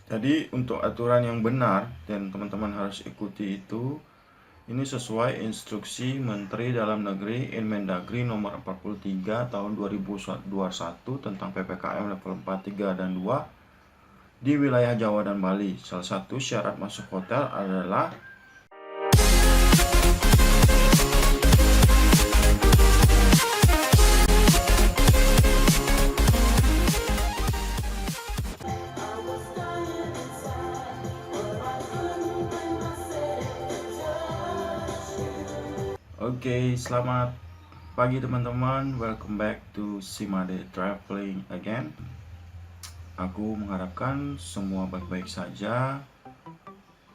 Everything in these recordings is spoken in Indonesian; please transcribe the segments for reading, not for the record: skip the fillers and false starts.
Jadi untuk aturan yang benar dan teman-teman harus ikuti itu, ini sesuai instruksi Menteri Dalam Negeri Inmendagri nomor 43 tahun 2021 tentang PPKM level 4, 3, dan 2 di wilayah Jawa dan Bali. Salah satu syarat masuk hotel adalah Oke, selamat pagi teman-teman. Welcome back to Simade Traveling again. Aku mengharapkan semua baik-baik saja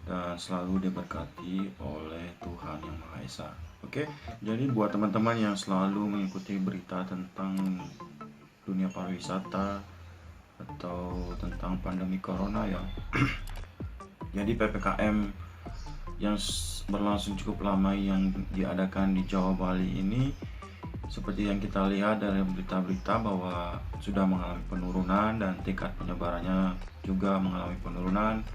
dan selalu diberkati oleh Tuhan Yang Maha Esa. Oke, jadi buat teman-teman yang selalu mengikuti berita tentang dunia pariwisata atau tentang pandemi corona ya. Jadi PPKM yang berlangsung cukup lama yang diadakan di Jawa Bali ini, seperti yang kita lihat dari berita-berita bahwa sudah mengalami penurunan dan tingkat penyebarannya juga mengalami penurunan.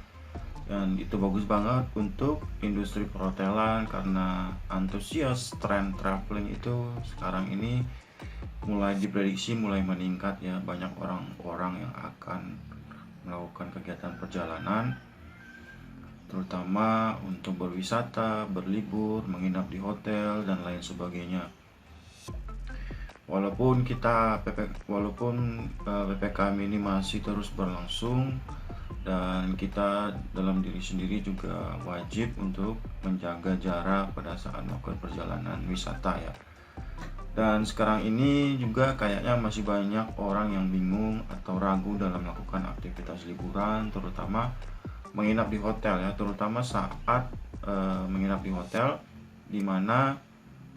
Dan itu bagus banget untuk industri perhotelan karena antusias tren traveling itu sekarang ini mulai diprediksi mulai meningkat ya. Banyak orang-orang yang akan melakukan kegiatan perjalanan, terutama untuk berwisata, berlibur, menginap di hotel dan lain sebagainya. Walaupun PPKM ini masih terus berlangsung, dan kita dalam diri sendiri juga wajib untuk menjaga jarak pada saat melakukan perjalanan wisata ya. Dan sekarang ini juga kayaknya masih banyak orang yang bingung atau ragu dalam melakukan aktivitas liburan, terutama menginap di hotel ya, terutama saat menginap di hotel, di mana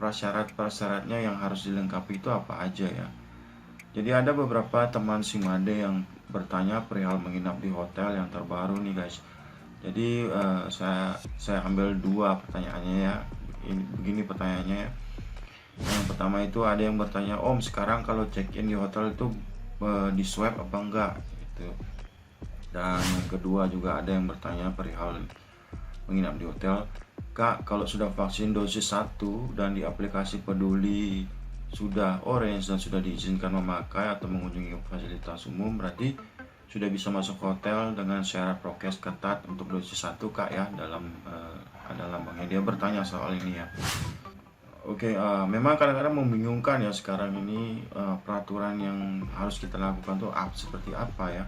prasyarat-prasyaratnya yang harus dilengkapi itu apa aja ya. Jadi ada beberapa teman Simade yang bertanya perihal menginap di hotel yang terbaru nih guys. Jadi saya ambil dua pertanyaannya ya. Begini pertanyaannya ya. Yang pertama itu ada yang bertanya, Om sekarang kalau check-in di hotel itu di swab apa enggak gitu. Dan yang kedua juga ada yang bertanya perihal menginap di hotel, Kak kalau sudah vaksin dosis 1 dan di aplikasi Peduli sudah orange dan sudah diizinkan memakai atau mengunjungi fasilitas umum, berarti sudah bisa masuk hotel dengan syarat prokes ketat untuk dosis 1 Kak ya, dalam ada lambangnya. Dia bertanya soal ini ya. Oke, memang kadang-kadang membingungkan ya sekarang ini, peraturan yang harus kita lakukan tuh seperti apa ya,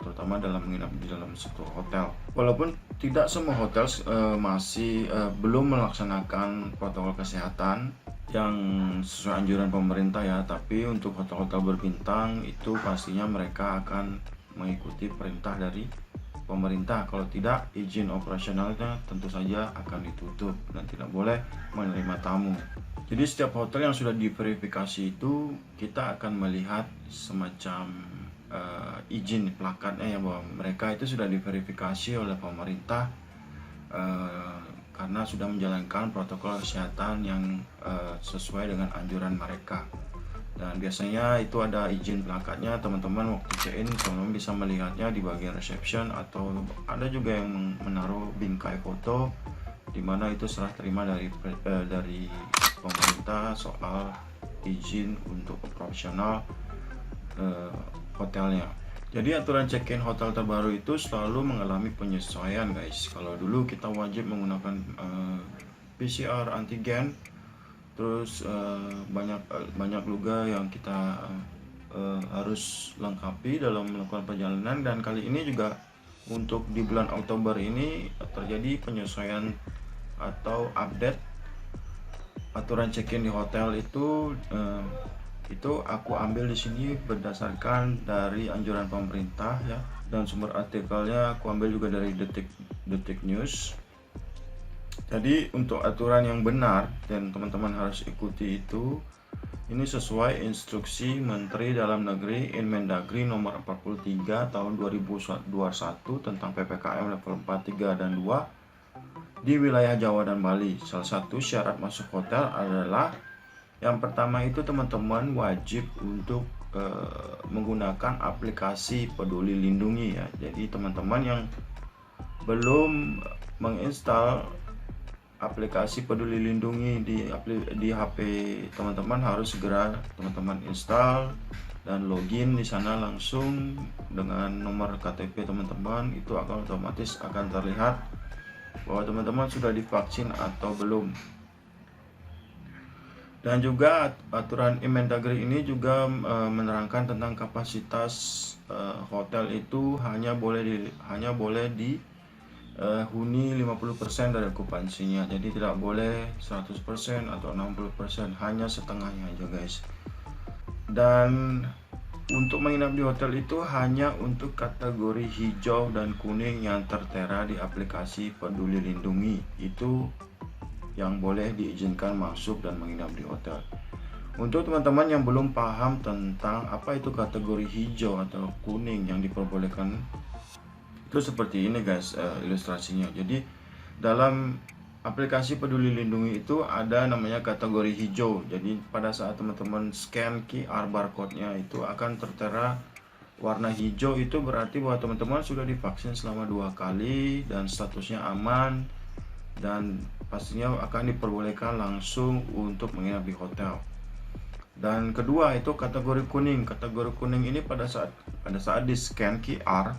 terutama dalam menginap di dalam satu hotel. Walaupun tidak semua hotel masih belum melaksanakan protokol kesehatan yang sesuai anjuran pemerintah ya, tapi untuk hotel-hotel berbintang itu pastinya mereka akan mengikuti perintah dari pemerintah. Kalau tidak, izin operasionalnya tentu saja akan ditutup dan tidak boleh menerima tamu. Jadi setiap hotel yang sudah diverifikasi itu kita akan melihat semacam izin plakatnya ya, bahwa mereka itu sudah diverifikasi oleh pemerintah karena sudah menjalankan protokol kesehatan yang sesuai dengan anjuran mereka. Dan biasanya itu ada izin plakatnya, teman-teman waktu check-in teman-teman bisa melihatnya di bagian reception, atau ada juga yang menaruh bingkai foto di mana itu serah terima dari pemerintah soal izin untuk operasional hotelnya. Jadi aturan check-in hotel terbaru itu selalu mengalami penyesuaian guys. Kalau dulu kita wajib menggunakan PCR antigen, terus banyak juga yang kita harus lengkapi dalam melakukan perjalanan. Dan kali ini juga untuk di bulan Oktober ini terjadi penyesuaian atau update aturan check-in di hotel itu aku ambil di sini berdasarkan dari anjuran pemerintah ya, dan sumber artikelnya aku ambil juga dari Detik News. Jadi untuk aturan yang benar dan teman-teman harus ikuti itu, ini sesuai instruksi Menteri Dalam Negeri Inmendagri nomor 43 tahun 2021 tentang PPKM level 4, 3, dan 2 di wilayah Jawa dan Bali. Salah satu syarat masuk hotel adalah yang pertama itu teman-teman wajib untuk menggunakan aplikasi Peduli Lindungi ya. Jadi teman-teman yang belum menginstal aplikasi Peduli Lindungi di HP teman-teman, harus segera teman-teman install dan login di sana langsung dengan nomor KTP teman-teman. Itu akan otomatis akan terlihat bahwa teman-teman sudah divaksin atau belum. Dan juga aturan Inmendagri ini juga menerangkan tentang kapasitas hotel itu hanya boleh dihuni 50% dari okupansinya. Jadi tidak boleh 100% atau 60%, hanya setengahnya aja guys. Dan untuk menginap di hotel itu hanya untuk kategori hijau dan kuning yang tertera di aplikasi Peduli Lindungi. Itu yang boleh diizinkan masuk dan menginap di hotel. Untuk teman-teman yang belum paham tentang apa itu kategori hijau atau kuning yang diperbolehkan, itu seperti ini guys ilustrasinya. Jadi dalam aplikasi Peduli Lindungi itu ada namanya kategori hijau. Jadi pada saat teman-teman scan QR barcode-nya itu akan tertera warna hijau, itu berarti bahwa teman-teman sudah divaksin selama 2 kali dan statusnya aman, dan pastinya akan diperbolehkan langsung untuk menginap di hotel. Dan kedua itu kategori kuning. Kategori kuning ini pada saat di scan QR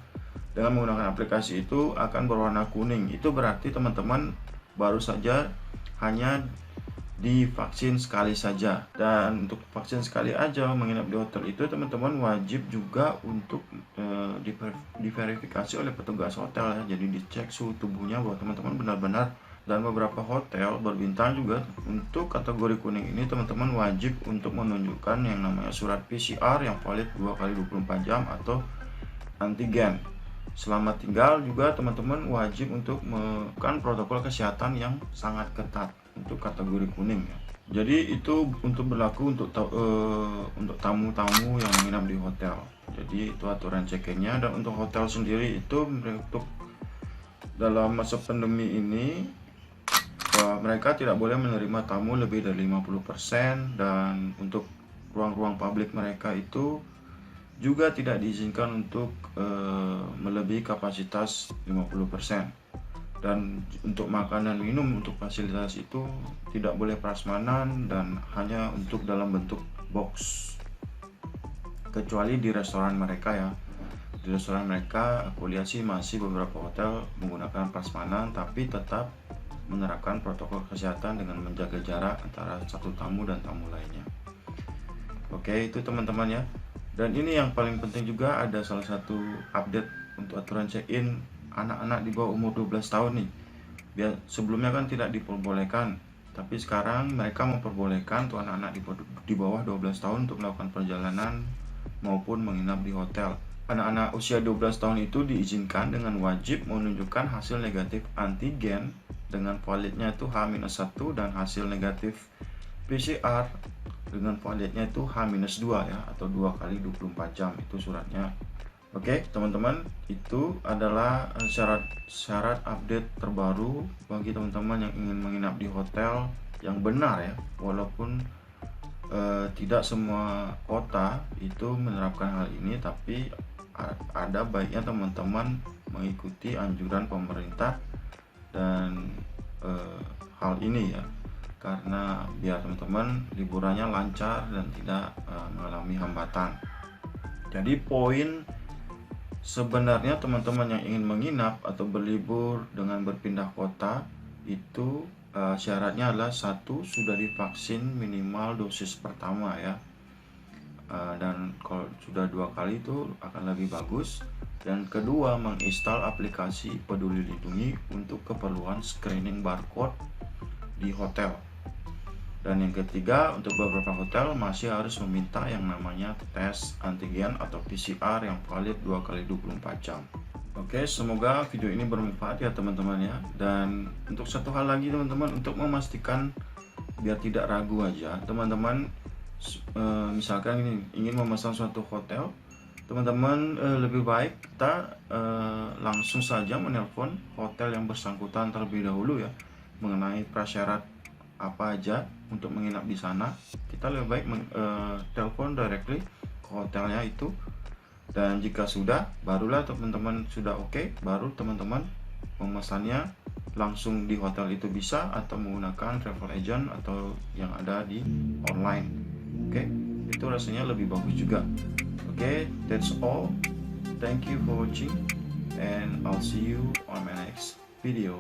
dengan menggunakan aplikasi itu akan berwarna kuning. Itu berarti teman-teman baru saja hanya divaksin sekali saja. Dan untuk vaksin sekali aja menginap di hotel itu teman-teman wajib juga untuk diverifikasi oleh petugas hotel ya. Jadi dicek suhu tubuhnya bahwa teman-teman benar-benar. Dan beberapa hotel berbintang juga untuk kategori kuning ini teman-teman wajib untuk menunjukkan yang namanya surat PCR yang valid 2 kali 24 jam atau antigen. Selama tinggal juga teman-teman wajib untuk melakukan protokol kesehatan yang sangat ketat untuk kategori kuning ya. Jadi itu untuk berlaku untuk tamu-tamu yang menginap di hotel. Jadi itu aturan check-in-nya. Dan untuk hotel sendiri itu untuk dalam masa pandemi ini mereka tidak boleh menerima tamu lebih dari 50%, dan untuk ruang-ruang publik mereka itu juga tidak diizinkan untuk melebihi kapasitas 50%. Dan untuk makan dan minum untuk fasilitas itu tidak boleh prasmanan dan hanya untuk dalam bentuk box, kecuali di restoran mereka ya. Di restoran mereka aku lihat sih masih beberapa hotel menggunakan prasmanan, tapi tetap menerapkan protokol kesehatan dengan menjaga jarak antara satu tamu dan tamu lainnya. Oke, itu teman-teman ya. Dan ini yang paling penting juga, ada salah satu update untuk aturan check-in anak-anak di bawah umur 12 tahun nih. Sebelumnya kan tidak diperbolehkan, tapi sekarang mereka memperbolehkan untuk anak-anak di bawah 12 tahun untuk melakukan perjalanan maupun menginap di hotel. Anak-anak usia 12 tahun itu diizinkan dengan wajib menunjukkan hasil negatif antigen dengan validnya itu H-1 dan hasil negatif PCR dengan validnya itu H-2 ya, atau 2 kali 24 jam itu suratnya. Oke teman-teman, itu adalah syarat update terbaru bagi teman-teman yang ingin menginap di hotel yang benar ya. Walaupun tidak semua kota itu menerapkan hal ini, tapi ada baiknya teman-teman mengikuti anjuran pemerintah dan hal ini ya, karena biar teman-teman liburannya lancar dan tidak mengalami hambatan. Jadi poin sebenarnya teman-teman yang ingin menginap atau berlibur dengan berpindah kota itu syaratnya adalah 1, sudah divaksin minimal dosis pertama ya. Dan kalau sudah 2 kali itu akan lebih bagus. Dan kedua, menginstal aplikasi Peduli Lindungi untuk keperluan screening barcode di hotel. Dan yang ketiga, untuk beberapa hotel masih harus meminta yang namanya tes antigen atau PCR yang valid 2 kali 24 jam. Oke, semoga video ini bermanfaat ya teman-teman ya. Dan untuk satu hal lagi teman-teman, untuk memastikan biar tidak ragu aja, teman-teman misalkan ini ingin memesan suatu hotel, teman-teman lebih baik kita langsung saja menelpon hotel yang bersangkutan terlebih dahulu ya, mengenai prasyarat apa aja untuk menginap di sana. Kita lebih baik telepon directly hotelnya itu. Dan jika sudah, barulah teman-teman sudah oke, baru teman-teman memesannya langsung di hotel itu bisa, atau menggunakan travel agent atau yang ada di online. Oke, itu rasanya lebih bagus juga. Oke, that's all. Thank you for watching, and I'll see you on my next video.